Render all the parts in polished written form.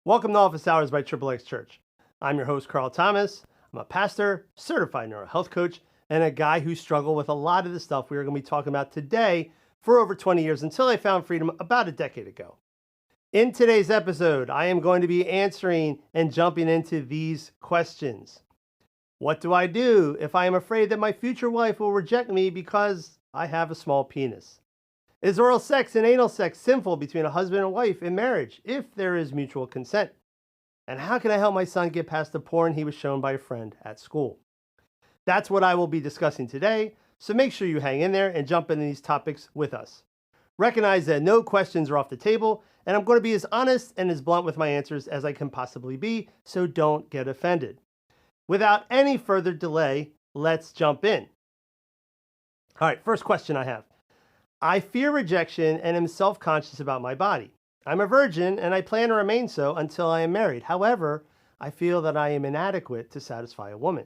Welcome to Office Hours by XXX Church. I'm your host, Carl Thomas. I'm a pastor, certified neurohealth coach, and a guy who struggled with a lot of the stuff we are going to be talking about today for over 20 years until I found freedom about a decade ago. In today's episode, I am going to be answering and jumping into these questions. What do I do if I am afraid that my future wife will reject me because I have a small penis? Is oral sex and anal sex sinful between a husband and wife in marriage if there is mutual consent? And how can I help my son get past the porn he was shown by a friend at school? That's what I will be discussing today, so make sure you hang in there and jump into these topics with us. Recognize that no questions are off the table, and I'm going to be as honest and as blunt with my answers as I can possibly be, so don't get offended. Without any further delay, let's jump in. All right, first question I have. I fear rejection and am self-conscious about my body. I'm a virgin and I plan to remain so until I am married. However, I feel that I am inadequate to satisfy a woman.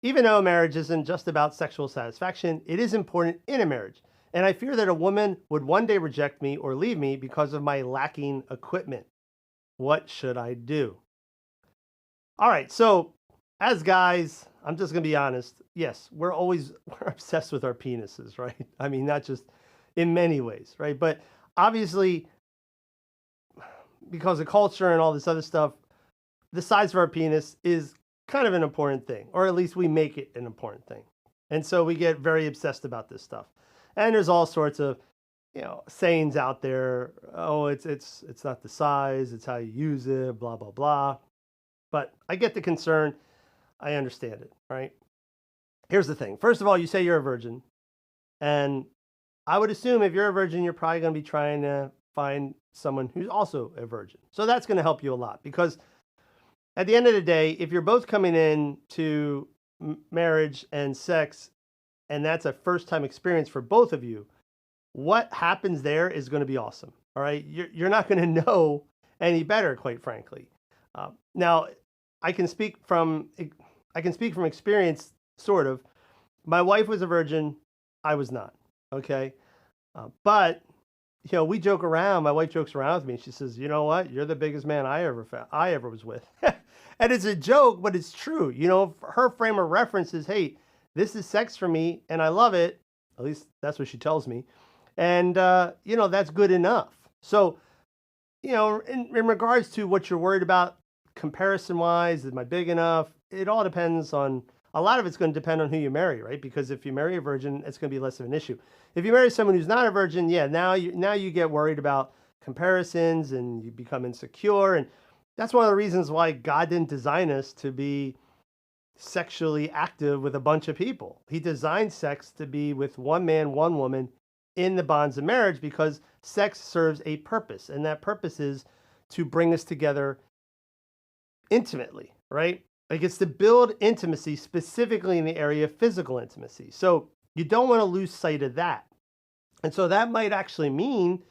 Even though marriage isn't just about sexual satisfaction, it is important in a marriage. And I fear that a woman would one day reject me or leave me because of my lacking equipment. What should I do? All right, so as guys, I'm just going to be honest. Yes, we're obsessed with our penises, right? I mean, not just in many ways, right? But obviously, because of culture and all this other stuff, the size of our penis is kind of an important thing, or at least we make it an important thing. And so we get very obsessed about this stuff. And there's all sorts of, sayings out there. Oh, it's not the size, it's how you use it, blah, blah, blah. But I get the concern. I understand it, right? Here's the thing. First of all, you say you're a virgin. And I would assume if you're a virgin, you're probably going to be trying to find someone who's also a virgin. So that's going to help you a lot, because at the end of the day, if you're both coming in to marriage and sex, and that's a first time experience for both of you, what happens there is going to be awesome. All right. You're not going to know any better, quite frankly. Now I can speak from experience, sort of. My wife was a virgin. I was not. Okay. But we joke around. My wife jokes around with me. She says, "You know what? You're the biggest man I ever was with." And it's a joke, but it's true. Her frame of reference is, hey, this is sex for me and I love it. At least that's what she tells me. And, that's good enough. So, in regards to what you're worried about, comparison wise, am I big enough? It all depends on, a lot of it's going to depend on who you marry, right? Because if you marry a virgin, it's going to be less of an issue. If you marry someone who's not a virgin, yeah, now you get worried about comparisons and you become insecure. And that's one of the reasons why God didn't design us to be sexually active with a bunch of people. He designed sex to be with one man, one woman in the bonds of marriage, because sex serves a purpose. And that purpose is to bring us together intimately, right? Like, it's to build intimacy, specifically in the area of physical intimacy. So you don't want to lose sight of that. And so that might actually mean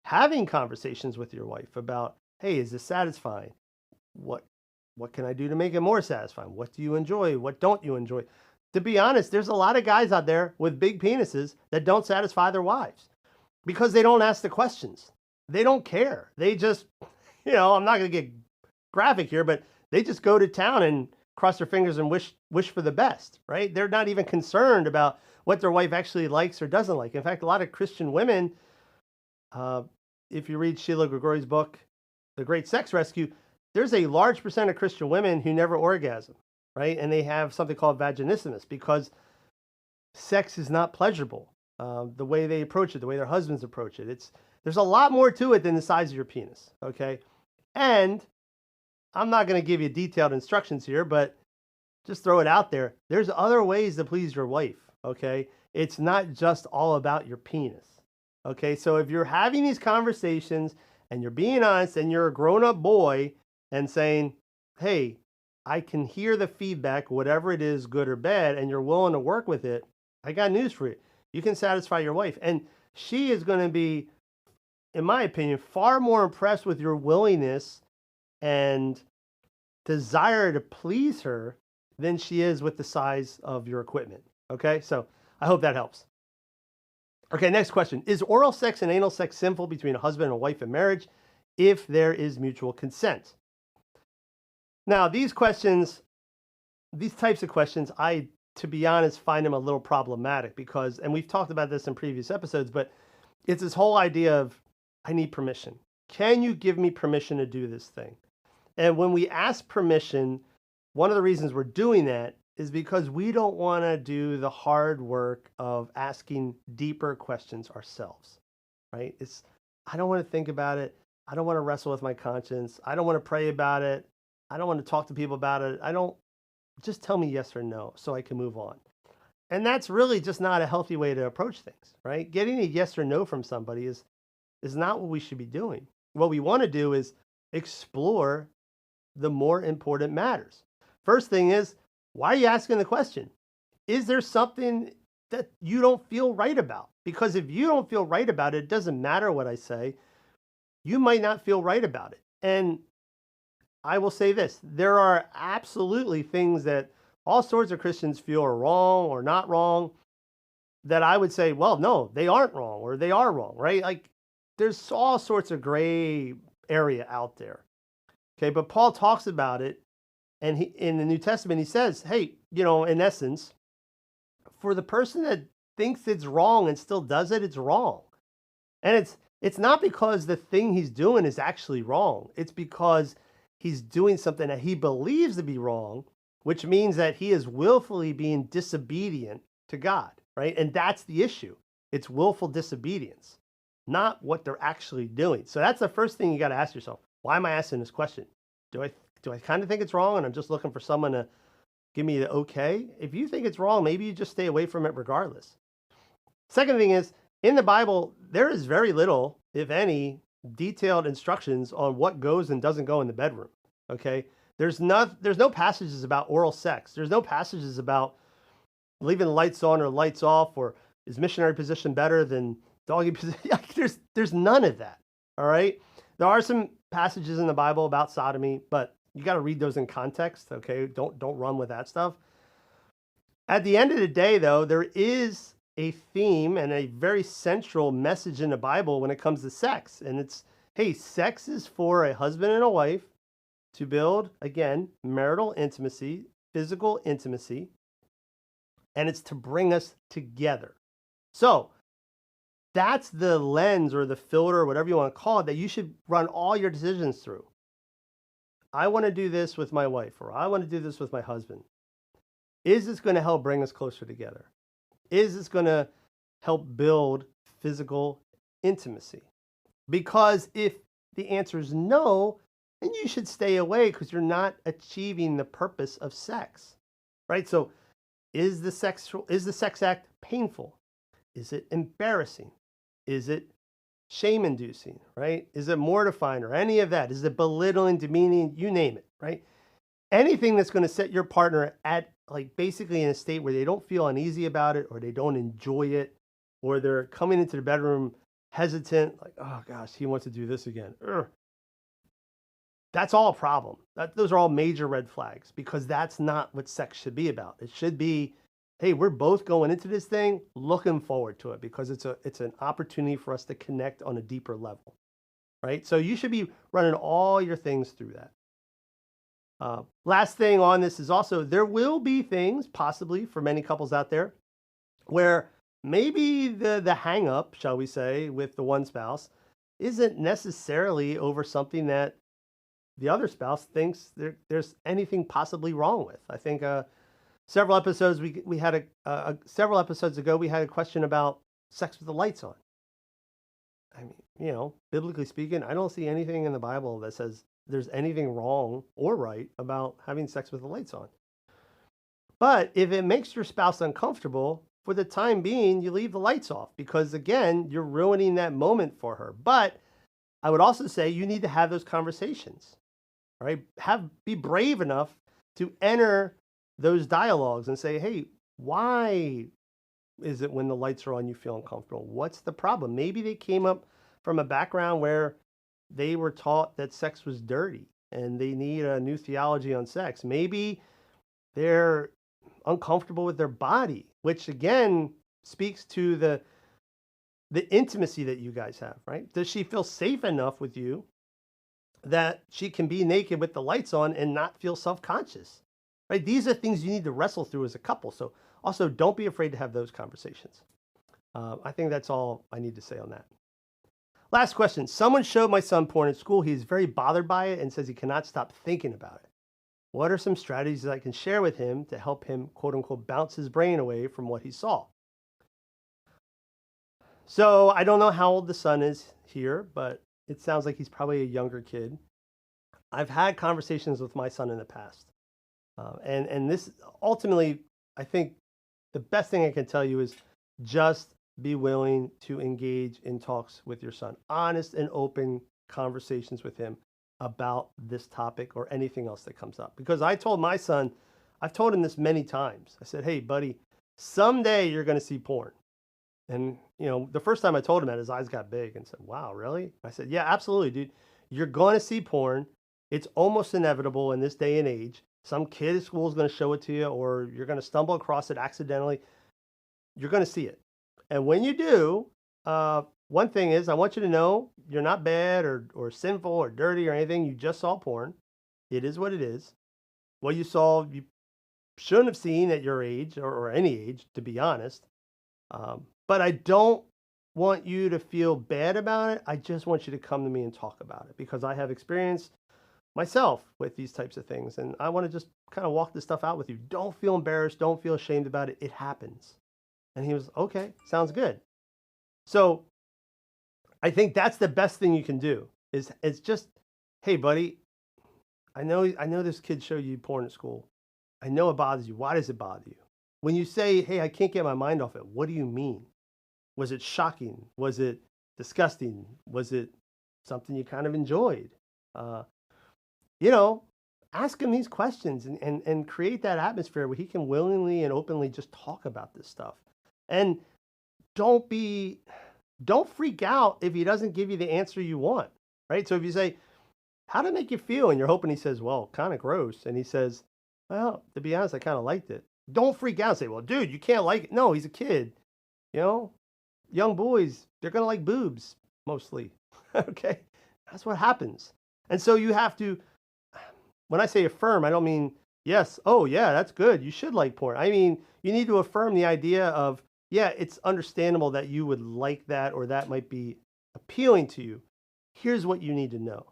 having conversations with your wife about, hey, is this satisfying? What can I do to make it more satisfying? What do you enjoy? What don't you enjoy? To be honest, there's a lot of guys out there with big penises that don't satisfy their wives because they don't ask the questions. They don't care. They just, I'm not going to get graphic here, but they just go to town and cross their fingers and wish for the best, right? They're not even concerned about what their wife actually likes or doesn't like. In fact, a lot of Christian women, if you read Sheila Gregori's book, The Great Sex Rescue, there's a large percent of Christian women who never orgasm, right? And they have something called vaginismus because sex is not pleasurable. The way they approach it, the way their husbands approach it, there's a lot more to it than the size of your penis, okay? And I'm not going to give you detailed instructions here, but just throw it out there. There's other ways to please your wife, okay? It's not just all about your penis, okay? So if you're having these conversations and you're being honest and you're a grown-up boy and saying, hey, I can hear the feedback, whatever it is, good or bad, and you're willing to work with it, I got news for you. You can satisfy your wife. And she is going to be, in my opinion, far more impressed with your willingness and desire to please her than she is with the size of your equipment. Okay, so I hope that helps. Okay, next question. Is oral sex and anal sex sinful between a husband and a wife in marriage if there is mutual consent? Now, these types of questions, to be honest, find them a little problematic because, and we've talked about this in previous episodes, but it's this whole idea of, I need permission. Can you give me permission to do this thing? And when we ask permission, one of the reasons we're doing that is because we don't want to do the hard work of asking deeper questions ourselves, right? I don't want to think about it. I don't want to wrestle with my conscience. I don't want to pray about it. I don't want to talk to people about it. Just tell me yes or no so I can move on. And that's really just not a healthy way to approach things, right? Getting a yes or no from somebody is not what we should be doing. What we want to do is explore the more important matters. First thing is, why are you asking the question? Is there something that you don't feel right about? Because if you don't feel right about it, it doesn't matter what I say. You might not feel right about it. And I will say this, there are absolutely things that all sorts of Christians feel are wrong or not wrong that I would say, well, no, they aren't wrong or they are wrong, right? Like there's all sorts of gray area out there. Okay, but Paul talks about it, and in the New Testament, he says, hey, in essence, for the person that thinks it's wrong and still does it, it's wrong. And it's not because the thing he's doing is actually wrong. It's because he's doing something that he believes to be wrong, which means that he is willfully being disobedient to God, right? And that's the issue. It's willful disobedience, not what they're actually doing. So that's the first thing you got to ask yourself. Why am I asking this question? Do I kind of think it's wrong and I'm just looking for someone to give me the okay? If you think it's wrong, maybe you just stay away from it regardless. Second thing is, in the Bible, there is very little, if any, detailed instructions on what goes and doesn't go in the bedroom, okay? There's no passages about oral sex. There's no passages about leaving the lights on or lights off, or is missionary position better than doggy position? There's none of that, all right? There are some passages in the Bible about sodomy, but you got to read those in context, okay? Don't run with that stuff. At the end of the day, though, there is a theme and a very central message in the Bible when it comes to sex. And it's, hey, sex is for a husband and a wife to build, again, marital intimacy, physical intimacy, and it's to bring us together. So that's the lens or the filter, or whatever you want to call it, that you should run all your decisions through. I want to do this with my wife, or I want to do this with my husband. Is this going to help bring us closer together? Is this going to help build physical intimacy? Because if the answer is no, then you should stay away because you're not achieving the purpose of sex, right? So is the sex act painful? Is it embarrassing? Is it shame-inducing, right? Is it mortifying or any of that? Is it belittling, demeaning? You name it, right? Anything that's going to set your partner at basically in a state where they don't feel uneasy about it, or they don't enjoy it, or they're coming into the bedroom hesitant, like, oh gosh, he wants to do this again. Ugh. That's all a problem. Those are all major red flags, because that's not what sex should be about. It should be, hey, we're both going into this thing looking forward to it, because it's an opportunity for us to connect on a deeper level, right? So you should be running all your things through that. Last thing on this is also, there will be things possibly for many couples out there where maybe the hang up, shall we say, with the one spouse isn't necessarily over something that the other spouse thinks there's anything possibly wrong with. I think several episodes several episodes ago we had a question about sex with the lights on. I mean, biblically speaking, I don't see anything in the Bible that says there's anything wrong or right about having sex with the lights on. But if it makes your spouse uncomfortable, for the time being, you leave the lights off, because again, you're ruining that moment for her. But I would also say you need to have those conversations, right? Be brave enough to enter those dialogues and say, hey, why is it when the lights are on you feel uncomfortable? What's the problem? Maybe they came up from a background where they were taught that sex was dirty and they need a new theology on sex. Maybe they're uncomfortable with their body, which again speaks to the intimacy that you guys have, right? Does she feel safe enough with you that she can be naked with the lights on and not feel self-conscious, right? These are things you need to wrestle through as a couple. So also don't be afraid to have those conversations. I think that's all I need to say on that. Last question. Someone showed my son porn at school. He's very bothered by it and says he cannot stop thinking about it. What are some strategies that I can share with him to help him, quote unquote, bounce his brain away from what he saw? So I don't know how old the son is here, but it sounds like he's probably a younger kid. I've had conversations with my son in the past. And this ultimately, I think the best thing I can tell you is just be willing to engage in talks with your son, honest and open conversations with him about this topic or anything else that comes up. Because I told my son, I've told him this many times. I said, hey, buddy, someday you're going to see porn. And, the first time I told him that, his eyes got big and said, wow, really? I said, yeah, absolutely, dude. You're going to see porn. It's almost inevitable in this day and age. Some kid at school is going to show it to you, or you're going to stumble across it accidentally. You're going to see it. And when you do, one thing is, I want you to know you're not bad or sinful or dirty or anything. You just saw porn. It is what it is. What you saw, you shouldn't have seen at your age or any age, to be honest. But I don't want you to feel bad about it. I just want you to come to me and talk about it because I have experience myself with these types of things. And I want to just kind of walk this stuff out with you. Don't feel embarrassed. Don't feel ashamed about it. It happens. And he was, okay, sounds good. So I think that's the best thing you can do is it's just, hey, buddy, I know this kid showed you porn at school. I know it bothers you. Why does it bother you? When you say, hey, I can't get my mind off it, what do you mean? Was it shocking? Was it disgusting? Was it something you kind of enjoyed? Ask him these questions and create that atmosphere where he can willingly and openly just talk about this stuff. And don't freak out if he doesn't give you the answer you want, right? So if you say, how'd it make you feel? And you're hoping he says, well, kind of gross. And he says, well, to be honest, I kind of liked it. Don't freak out and say, well, dude, you can't like it. No, he's a kid. Young boys, they're going to like boobs mostly. Okay. That's what happens. And so you have to, when I say affirm, I don't mean, yes, oh yeah, that's good. You should like porn. I mean, you need to affirm the idea of, yeah, it's understandable that you would like that or that might be appealing to you. Here's what you need to know.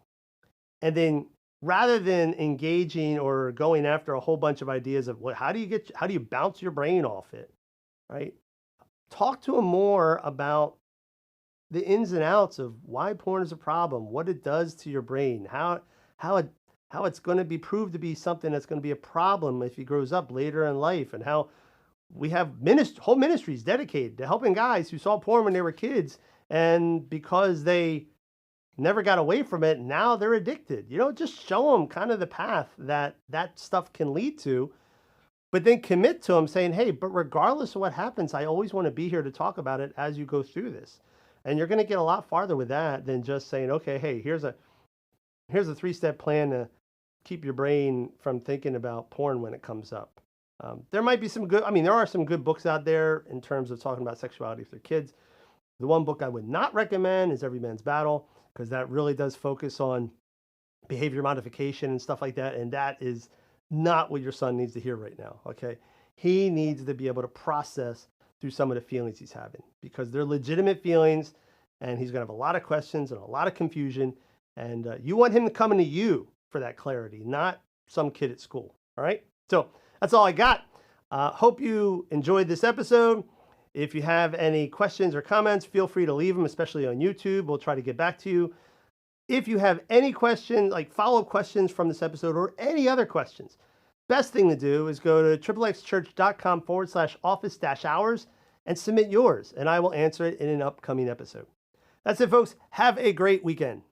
And then rather than engaging or going after a whole bunch of ideas of how do you bounce your brain off it, right? Talk to him more about the ins and outs of why porn is a problem, what it does to your brain, how it's going to be proved to be something that's going to be a problem if he grows up later in life, and how we have whole ministries dedicated to helping guys who saw porn when they were kids, and because they never got away from it, now they're addicted. Just show them kind of the path that stuff can lead to, but then commit to them saying, hey, but regardless of what happens, I always want to be here to talk about it as you go through this. And you're going to get a lot farther with that than just saying, okay, hey, here's a 3-step plan to keep your brain from thinking about porn when it comes up. There might be there are some good books out there in terms of talking about sexuality with their kids. The one book I would not recommend is Every Man's Battle, because that really does focus on behavior modification and stuff like that. And that is not what your son needs to hear right now. Okay. He needs to be able to process through some of the feelings he's having, because they're legitimate feelings, and he's going to have a lot of questions and a lot of confusion. And you want him to come into you for that clarity, not some kid at school. All right. So that's all I got. Hope you enjoyed this episode. If you have any questions or comments, feel free to leave them, especially on YouTube. We'll try to get back to you. If you have any questions, like follow-up questions from this episode or any other questions, best thing to do is go to xxchurch.com/office-hours and submit yours, and I will answer it in an upcoming episode. That's it, folks. Have a great weekend.